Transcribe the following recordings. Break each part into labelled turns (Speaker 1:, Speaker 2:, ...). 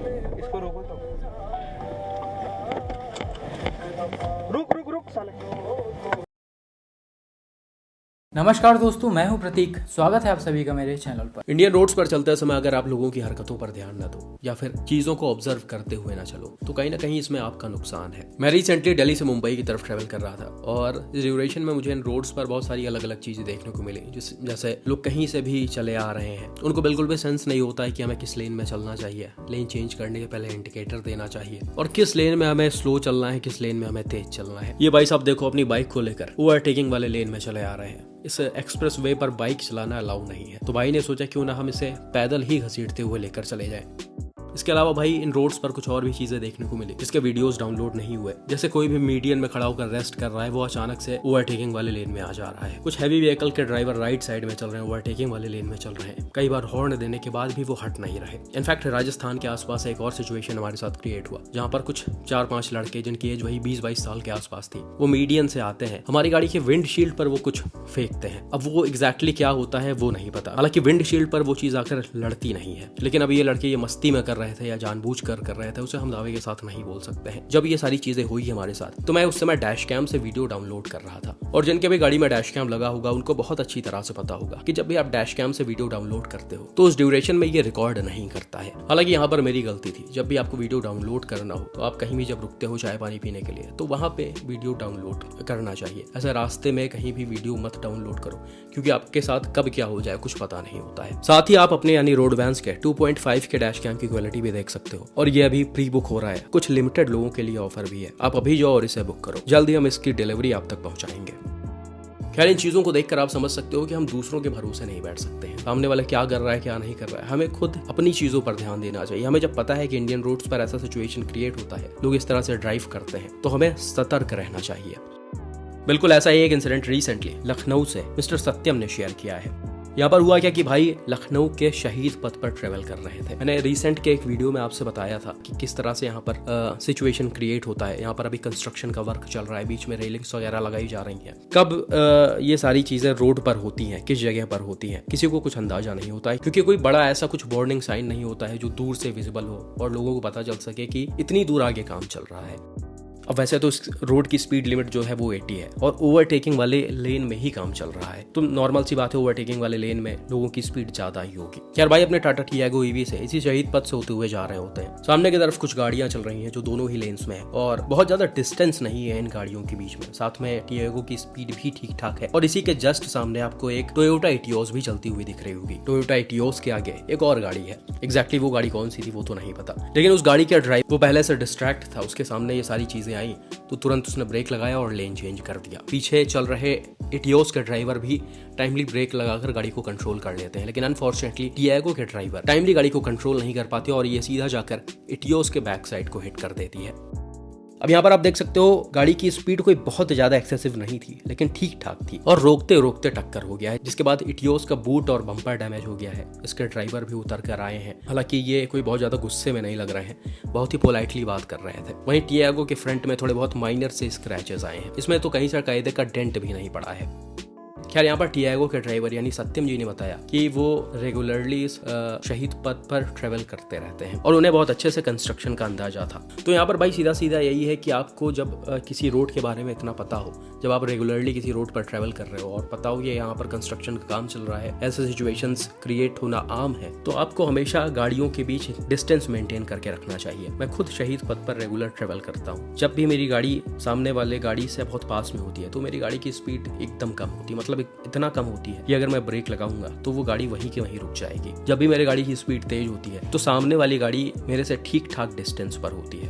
Speaker 1: इसको रोको तो। रुक रुक रुक साले।
Speaker 2: नमस्कार दोस्तों, मैं हूं प्रतीक। स्वागत है आप सभी का मेरे चैनल पर।
Speaker 3: इंडियन रोड्स पर चलते समय अगर आप लोगों की हरकतों पर ध्यान न दो या फिर चीजों को ऑब्जर्व करते हुए ना चलो तो कहीं ना कहीं इसमें आपका नुकसान है। मैं रिसेंटली दिल्ली से मुंबई की तरफ ट्रैवल कर रहा था और इस ड्यूरेशन में मुझे इन रोड्स पर बहुत सारी अलग अलग चीजें देखने को मिली। जैसे लोग कहीं से भी चले आ रहे हैं, उनको बिल्कुल भी सेंस नहीं होता है कि हमें किस लेन में चलना चाहिए, लेन चेंज करने के पहले इंडिकेटर देना चाहिए, और किस लेन में हमें स्लो चलना है, किस लेन में हमें तेज चलना है। ये भाई साहब देखो अपनी बाइक को लेकर ओवरटेकिंग वाले लेन में चले आ रहे हैं। इस एक्सप्रेस वे पर बाइक चलाना अलाउ नहीं है, तो भाई ने सोचा क्यों ना हम इसे पैदल ही घसीटते हुए लेकर चले जाएं। इसके अलावा भाई इन रोड्स पर कुछ और भी चीजें देखने को मिली जिसके वीडियोस डाउनलोड नहीं हुए। जैसे कोई भी मीडियन में खड़ा होकर रेस्ट कर रहा है, वो अचानक से ओवरटेकिंग वाले लेन में आ जा रहा है। कुछ हैवी व्हीकल के ड्राइवर राइट साइड में चल रहे हैं, ओवरटेकिंग वाले लेन में चल रहे हैं। कई बार हॉर्न देने के बाद भी वो हट नहीं रहे। इनफैक्ट राजस्थान के आसपास एक और सिचुएशन हमारे साथ क्रिएट हुआ जहाँ पर कुछ 4-5 लड़के जिनकी एज वही 20-22 साल के आसपास थी, वो मीडियन से आते हैं, हमारी गाड़ी के विंडशील्ड पर वो कुछ फेंकते हैं। अब वो एग्जैक्टली क्या होता है वो नहीं पता। हालांकि विंडशील्ड पर वो चीज आकर लड़ती नहीं है, लेकिन अब ये लड़के ये मस्ती में कर रहे थे या जानबूझ कर रहे थे, उसे हम दावे के साथ नहीं बोल सकते हैं। जब ये सारी चीजें हुई हमारे साथ तो मैं उस समय डैश कैम से वीडियो डाउनलोड कर रहा था, और जिनके भी गाड़ी में डैश कैम लगा होगा उनको बहुत अच्छी तरह से पता होगा कि जब भी आप डैश कैम से वीडियो डाउनलोड करते हो तो उस ड्यूरेशन में ये रिकॉर्ड नहीं करता है। हालांकि यहाँ पर मेरी गलती थी। जब भी आपको वीडियो डाउनलोड करना हो तो आप कहीं भी जब रुकते हो चाय पानी पीने के लिए तो वहां पे वीडियो डाउनलोड करना चाहिए। ऐसे रास्ते में कहीं भी वीडियो मत डाउनलोड करो, क्योंकि आपके साथ कब क्या हो जाए कुछ पता नहीं होता है। साथ ही आप अपने यानी रोड वैन्स के 2.5 के डैश कैम की क्वालिटी भी देख सकते हो, और ये अभी प्री बुक हो रहा है। कुछ लिमिटेड लोगों के लिए ऑफर भी है, आप अभी जाओ और इसे बुक करो, जल्दी हम इसकी डिलीवरी आप तक पहुंचाएंगे। खैर, इन चीजों को देखकर आप समझ सकते हो कि हम दूसरों के भरोसे नहीं बैठ सकते हैं। सामने वाला क्या कर रहा है क्या नहीं कर रहा है, हमें खुद अपनी चीजों पर ध्यान देना चाहिए। हमें जब पता है कि इंडियन रोड्स पर ऐसा सिचुएशन क्रिएट होता है, लोग इस तरह से ड्राइव करते हैं, तो हमें सतर्क रहना चाहिए। बिल्कुल ऐसा ही एक इंसिडेंट रिसेंटली लखनऊ से मिस्टर सत्यम ने शेयर किया है। यहाँ पर हुआ क्या कि भाई लखनऊ के शहीद पथ पर ट्रेवल कर रहे थे। मैंने रिसेंट के एक वीडियो में आपसे बताया था कि किस तरह से यहाँ पर सिचुएशन क्रिएट होता है। यहाँ पर अभी कंस्ट्रक्शन का वर्क चल रहा है, बीच में रेलिंग्स वगैरह लगाई जा रही हैं। कब ये सारी चीजें रोड पर होती हैं, किस जगह पर होती हैं, किसी को कुछ अंदाजा नहीं होता है, क्योंकि कोई बड़ा ऐसा कुछ वार्निंग साइन नहीं होता है जो दूर से विजिबल हो और लोगों को पता चल सके कि इतनी दूर आगे काम चल रहा है। अब वैसे तो इस रोड की स्पीड लिमिट जो है वो 80 है और ओवरटेकिंग वाले लेन में ही काम चल रहा है, तो नॉर्मल सी बात है ओवरटेकिंग वाले लेन में लोगों की स्पीड ज्यादा ही होगी। यार भाई अपने टाटा टियागो ईवी से इसी शहीद पथ से होते हुए जा रहे होते हैं। सामने की तरफ कुछ गाड़ियां चल रही हैं जो दोनों ही लेन्स में है और बहुत ज्यादा डिस्टेंस नहीं है इन गाड़ियों के बीच में। साथ में टियागो की स्पीड भी ठीक ठाक है और इसी के जस्ट सामने आपको एक टोयोटा इटियोस भी चलती हुई दिख रही होगी। टोयोटा इटियोस के आगे एक और गाड़ी है, एग्जैक्टली वो गाड़ी कौन सी थी वो तो नहीं पता, लेकिन उस गाड़ी का ड्राइवर वो पहले से डिस्ट्रैक्ट था। उसके सामने ये सारी चीजें आई तो तुरंत उसने ब्रेक लगाया और लेन चेंज कर दिया। पीछे चल रहे इटियोस के ड्राइवर भी टाइमली ब्रेक लगाकर गाड़ी को कंट्रोल कर लेते हैं, लेकिन अनफॉर्चुनेटली टियागो के ड्राइवर टाइमली गाड़ी को कंट्रोल नहीं कर पाते और ये सीधा जाकर इटियोस के बैक साइड को हिट कर देती है। अब यहाँ पर आप देख सकते हो गाड़ी की स्पीड कोई बहुत ज्यादा एक्सेसिव नहीं थी, लेकिन ठीक ठाक थी और रोकते रोकते टक्कर हो गया है, जिसके बाद इटियोस का बूट और बम्पर डैमेज हो गया है। इसके ड्राइवर भी उतर कर आए हैं। हालांकि ये कोई बहुत ज्यादा गुस्से में नहीं लग रहे हैं, बहुत ही पोलाइटली बात कर रहे थे। वहीं टियागो के फ्रंट में थोड़े बहुत माइनर से स्क्रैचेस आए हैं, इसमें तो कहीं से कायदे का डेंट भी नहीं पड़ा है। खैर, यहाँ पर टियागो के ड्राइवर यानी सत्यम जी ने बताया कि वो रेगुलरली शहीद पथ पर ट्रेवल करते रहते हैं और उन्हें बहुत अच्छे से कंस्ट्रक्शन का अंदाजा था। तो यहाँ पर भाई सीधा सीधा यही है कि आपको जब किसी रोड के बारे में इतना पता हो, जब आप रेगुलरली किसी रोड पर ट्रेवल कर रहे हो और पता हो कि यहाँ पर कंस्ट्रक्शन का काम चल रहा है, ऐसे सिचुएशंस क्रिएट होना आम है, तो आपको हमेशा गाड़ियों के बीच डिस्टेंस मेंटेन करके रखना चाहिए। मैं खुद शहीद पथ पर रेगुलर ट्रेवल करता हूँ। जब भी मेरी गाड़ी सामने वाले गाड़ी से बहुत पास में होती है तो मेरी गाड़ी की स्पीड एकदम कम होती है, मतलब इतना कम होती है कि अगर मैं ब्रेक लगाऊंगा तो वो गाड़ी वहीं के वहीं रुक जाएगी। जब भी मेरी गाड़ी की स्पीड तेज होती है तो सामने वाली गाड़ी मेरे से ठीक ठाक डिस्टेंस पर होती है,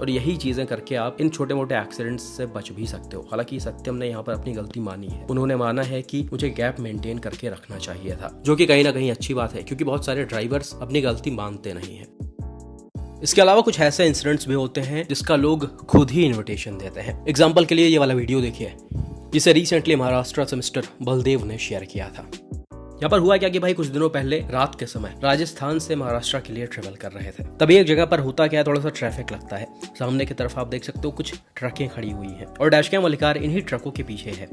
Speaker 3: और यही चीजें करके आप इन छोटे मोटे एक्सीडेंट्स से बच भी सकते हो। हालांकि सत्यम ने यहाँ पर अपनी गलती मानी है। उन्होंने माना है कि मुझे गैप मेंटेन करके रखना चाहिए था, जो कि कहीं ना कहीं अच्छी बात है, क्योंकि बहुत सारे ड्राइवर्स अपनी गलती मानते नहीं है। इसके अलावा कुछ ऐसे इंसिडेंट्स भी होते हैं जिसका लोग खुद ही इन्विटेशन देते हैं। एग्जाम्पल के लिए ये वाला वीडियो देखिए, जिसे रिसेंटली महाराष्ट्र से मिस्टर बलदेव ने शेयर किया था। यहाँ पर हुआ क्या कि भाई कुछ दिनों पहले रात के समय राजस्थान से महाराष्ट्र के लिए ट्रेवल कर रहे थे। तभी एक जगह पर होता क्या है, थोड़ा सा ट्रैफिक लगता है। सामने की तरफ आप देख सकते हो कुछ ट्रकें खड़ी हुई हैं और डैशकैम वाली कार इन्हीं ट्रकों के पीछे है।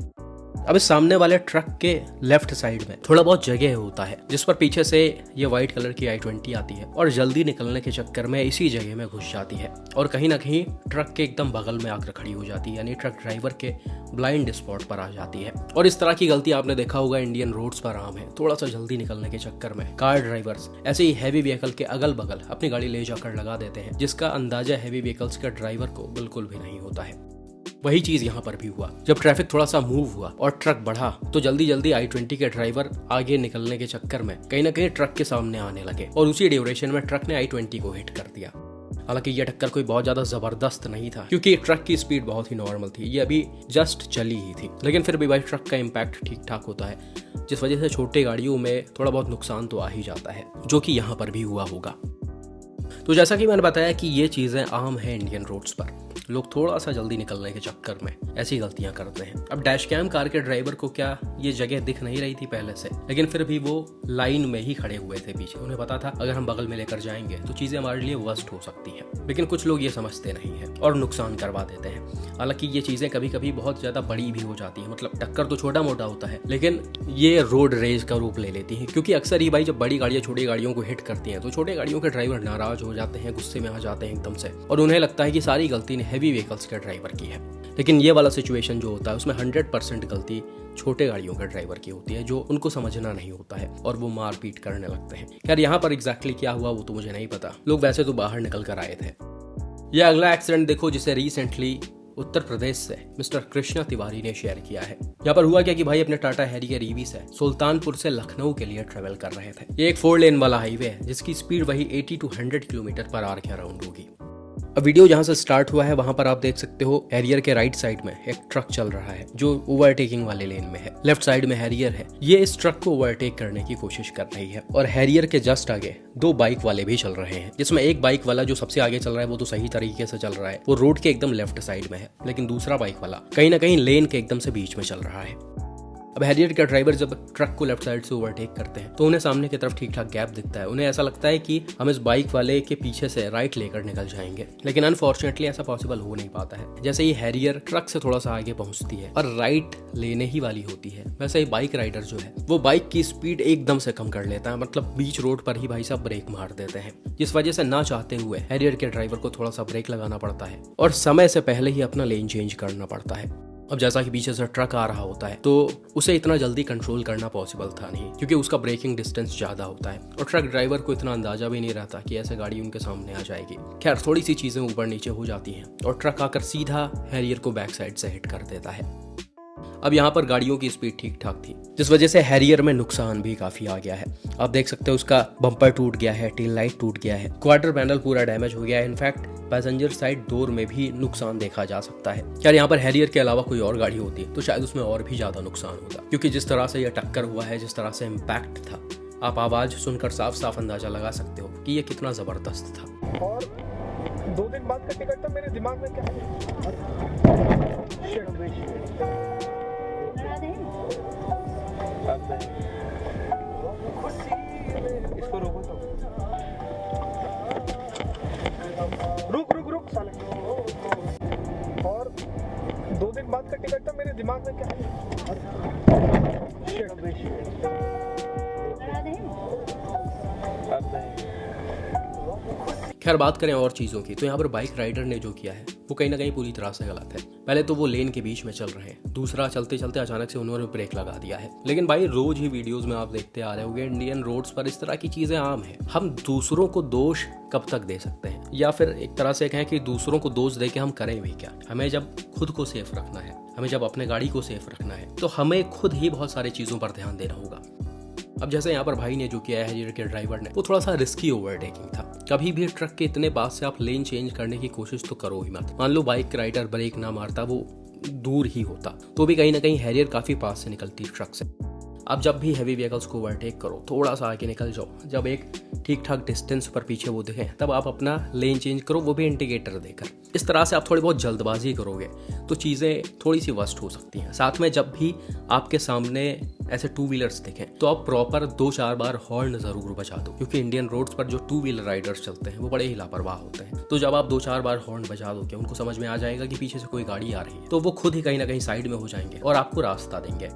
Speaker 3: अब इस सामने वाले ट्रक के लेफ्ट साइड में थोड़ा बहुत जगह होता है जिस पर पीछे से ये व्हाइट कलर की i20 आती है और जल्दी निकलने के चक्कर में इसी जगह में घुस जाती है और कहीं ना कहीं ट्रक के एकदम बगल में आकर खड़ी हो जाती है, यानी ट्रक ड्राइवर के ब्लाइंड स्पॉट पर आ जाती है। और इस तरह की गलती आपने देखा होगा इंडियन रोड्स पर आम है। थोड़ा सा जल्दी निकलने के चक्कर में कार ड्राइवर्स ऐसे ही हैवी व्हीकल के अगल बगल अपनी गाड़ी ले जाकर लगा देते हैं, जिसका अंदाजा हैवी व्हीकल्स के ड्राइवर को बिल्कुल भी नहीं होता है। वही चीज यहाँ पर भी हुआ। जब ट्रैफिक थोड़ा सा मूव हुआ और ट्रक बढ़ा तो जल्दी जल्दी i20 के ड्राइवर आगे निकलने के चक्कर में कहीं ना कहीं ट्रक के सामने आने लगे और उसी ड्यूरेशन में ट्रक ने i20 को हिट कर दिया। हालांकि यह टक्कर कोई बहुत ज्यादा जबरदस्त नहीं था क्योंकि ट्रक की स्पीड बहुत ही नॉर्मल थी, ये अभी जस्ट चली ही थी, लेकिन फिर भी भाई ट्रक का इम्पैक्ट ठीक ठाक होता है, जिस वजह से छोटे गाड़ियों में थोड़ा बहुत नुकसान तो आ ही जाता है, जो कि यहाँ पर भी हुआ होगा। तो जैसा कि मैंने बताया कि ये चीजें आम है इंडियन रोड्स पर, लोग थोड़ा सा जल्दी निकलने के चक्कर में ऐसी गलतियां करते हैं। अब डैश कैम कार के ड्राइवर को क्या ये जगह दिख नहीं रही थी पहले से, लेकिन फिर भी वो लाइन में ही खड़े हुए थे पीछे। उन्हें पता था अगर हम बगल में लेकर जाएंगे तो चीजें हमारे लिए वर्स्ट हो सकती हैं, लेकिन कुछ लोग ये समझते नहीं है और नुकसान करवा देते हैं। हालांकि ये चीजें कभी कभी बहुत ज्यादा बड़ी भी हो जाती है, मतलब टक्कर तो छोटा मोटा होता है लेकिन ये रोड रेज का रूप ले लेती है, क्योंकि अक्सर ही भाई जब बड़ी गाड़ियां छोटी गाड़ियों को हिट करती हैं तो छोटे गाड़ियों के ड्राइवर नाराज हो जाते हैं, गुस्से में आ जाते हैं एकदम से, और उन्हें लगता है कि सारी गलती हैवी व्हीकल्स के ड्राइवर की है। लेकिन ये वाला सिचुएशन जो होता है उसमें 100% गलती छोटे गाड़ियों के ड्राइवर की होती है, जो उनको समझना नहीं होता है और वो मारपीट करने लगते हैं। खैर यहाँ पर एग्जैक्टली क्या हुआ वो तो मुझे नहीं पता, लोग वैसे तो बाहर निकल कर आए थे। यह अगला एक्सीडेंट देखो जिसे रिसेंटली उत्तर प्रदेश से मिस्टर कृष्णा तिवारी ने शेयर किया है। यहाँ पर हुआ क्या कि भाई अपने टाटा हैरियर ईवी से सुल्तानपुर से लखनऊ के लिए ट्रेवल कर रहे थे। ये एक 4 लेन वाला हाईवे है जिसकी स्पीड वही 80 to 100 किलोमीटर पर आवर के अराउंड होगी। अब वीडियो जहां से स्टार्ट हुआ है वहां पर आप देख सकते हो हैरियर के राइट साइड में एक ट्रक चल रहा है जो ओवरटेकिंग वाले लेन में है। लेफ्ट साइड में हैरियर है, ये इस ट्रक को ओवरटेक करने की कोशिश कर रही है और हैरियर के जस्ट आगे 2 बाइक वाले भी चल रहे हैं, जिसमें एक बाइक वाला जो सबसे आगे चल रहा है वो तो सही तरीके से चल रहा है, वो रोड के एकदम लेफ्ट साइड में है, लेकिन दूसरा बाइक वाला कहीं ना कहीं लेन के एकदम से बीच में चल रहा है। अब हैरियर का ड्राइवर जब ट्रक को लेफ्ट साइड से ओवरटेक करते हैं तो उन्हें सामने की तरफ ठीक ठाक गैप दिखता है। उन्हें ऐसा लगता है कि हम इस बाइक वाले के पीछे से राइट लेकर निकल जाएंगे, लेकिन अनफॉर्चुनेटली ऐसा पॉसिबल हो नहीं पाता है। जैसे ही हैरियर ट्रक से थोड़ा सा आगे पहुंचती है और राइट लेने ही वाली होती है, वैसे ही बाइक राइडर जो है वो बाइक की स्पीड एकदम से कम कर लेता है, मतलब बीच रोड पर ही भाई साहब ब्रेक मार देते हैं, जिस वजह से ना चाहते हुए हैरियर के ड्राइवर को थोड़ा सा ब्रेक लगाना पड़ता है और समय से पहले ही अपना लेन चेंज करना पड़ता है। अब जैसा कि पीछे से ट्रक आ रहा होता है तो उसे इतना जल्दी कंट्रोल करना पॉसिबल था नहीं, क्योंकि उसका ब्रेकिंग डिस्टेंस ज्यादा होता है और ट्रक ड्राइवर को इतना अंदाजा भी नहीं रहता कि ऐसे गाड़ी उनके सामने आ जाएगी। खैर थोड़ी सी चीजें ऊपर नीचे हो जाती हैं और ट्रक आकर सीधा हैरियर को बैक साइड से हिट कर देता है। अब यहाँ पर गाड़ियों की स्पीड ठीक ठाक थी, जिस वजह से हैरियर में नुकसान भी काफी आ गया है। आप देख सकते हो उसका बम्पर टूट गया है, टेल लाइट टूट गया है, क्वार्टर पैनल पूरा डैमेज हो गया है, इनफैक्ट पैसेंजर साइड डोर में भी नुकसान देखा जा सकता है। यार यहाँ पर हैरियर के अलावा कोई और गाड़ी होती तो शायद उसमें और भी ज्यादा नुकसान होता, क्योंकि जिस तरह से यह टक्कर हुआ है, जिस तरह से इम्पैक्ट था, आप आवाज सुनकर साफ साफ अंदाजा लगा सकते हो कि यह कितना जबरदस्त था।
Speaker 1: और 2 दिन बाद का टिकट तो मेरे दिमाग में क्या है? इसको रोको तो रुक साले। और 2 दिन बाद का टिकट तो मेरे दिमाग में क्या है?
Speaker 3: खैर बात करें और चीजों की तो यहाँ पर बाइक राइडर ने जो किया है वो कहीं ना कहीं पूरी तरह से गलत है। पहले तो वो लेन के बीच में चल रहे हैं, दूसरा चलते चलते अचानक से उन्होंने ब्रेक लगा दिया है। लेकिन भाई रोज ही वीडियोस में आप देखते आ रहे होंगे इंडियन रोड्स पर इस तरह की चीजें आम है। हम दूसरों को दोष कब तक दे सकते हैं, या फिर एक तरह से कहें कि दूसरों को दोष दे के हम करें भी क्या। हमें जब खुद को सेफ रखना है, हमें जब अपने गाड़ी को सेफ रखना है, तो हमें खुद ही बहुत सारी चीजों पर ध्यान देना होगा। अब जैसे यहाँ पर भाई ने जो किया है हैरियर के ड्राइवर ने, वो थोड़ा सा रिस्की ओवरटेकिंग था। कभी भी ट्रक के इतने पास से आप लेन चेंज करने की कोशिश तो करो ही मत। मान लो बाइक राइडर ब्रेक ना मारता, वो दूर ही होता, तो भी कहीं ना कहीं हैरियर काफी पास से निकलती ट्रक से। आप जब भी हैवी व्हीकल्स को ओवरटेक करो थोड़ा सा आगे निकल जाओ, जब एक ठीक ठाक डिस्टेंस पर पीछे वो दिखें तब आप अपना लेन चेंज करो, वो भी इंडिकेटर देकर। इस तरह से आप थोड़ी बहुत जल्दबाजी करोगे तो चीज़ें थोड़ी सी वर्स्ट हो सकती हैं। साथ में जब भी आपके सामने ऐसे टू व्हीलर्स दिखें तो आप प्रॉपर 2-4 बार हॉर्न ज़रूर बजा दो, क्योंकि इंडियन रोड्स पर जो टू व्हीलर राइडर्स चलते हैं वो बड़े ही लापरवाह होते हैं। तो जब आप 2-4 बार हॉर्न बजा दोगे उनको समझ में आ जाएगा कि पीछे से कोई गाड़ी आ रही है, तो वो खुद ही कहीं ना कहीं साइड में हो जाएंगे और आपको रास्ता देंगे।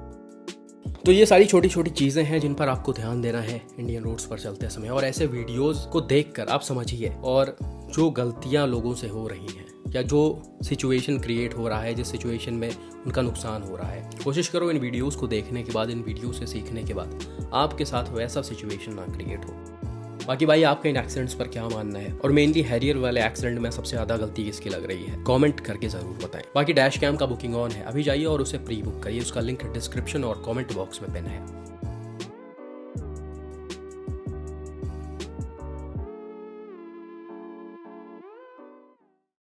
Speaker 3: तो ये सारी छोटी छोटी चीज़ें हैं जिन पर आपको ध्यान देना है इंडियन रोड्स पर चलते समय, और ऐसे वीडियोस को देखकर आप समझिए। और जो गलतियां लोगों से हो रही हैं या जो सिचुएशन क्रिएट हो रहा है, जिस सिचुएशन में उनका नुकसान हो रहा है, कोशिश करो इन वीडियोस को देखने के बाद, इन वीडियो से सीखने के बाद आपके साथ वैसा सिचुएशन ना क्रिएट हो। बाकी भाई आपका इन एक्सीडेंट्स पर क्या मानना है, और मेनली हैरियर वाले एक्सीडेंट में सबसे ज़्यादा गलती किसकी लग रही है, कमेंट करके ज़रूर बताएं। बाकी डैश कैम का बुकिंग ऑन है, अभी जाइए और उसे प्री बुक करिए, उसका लिंक डिस्क्रिप्शन और कमेंट बॉक्स में पिन है।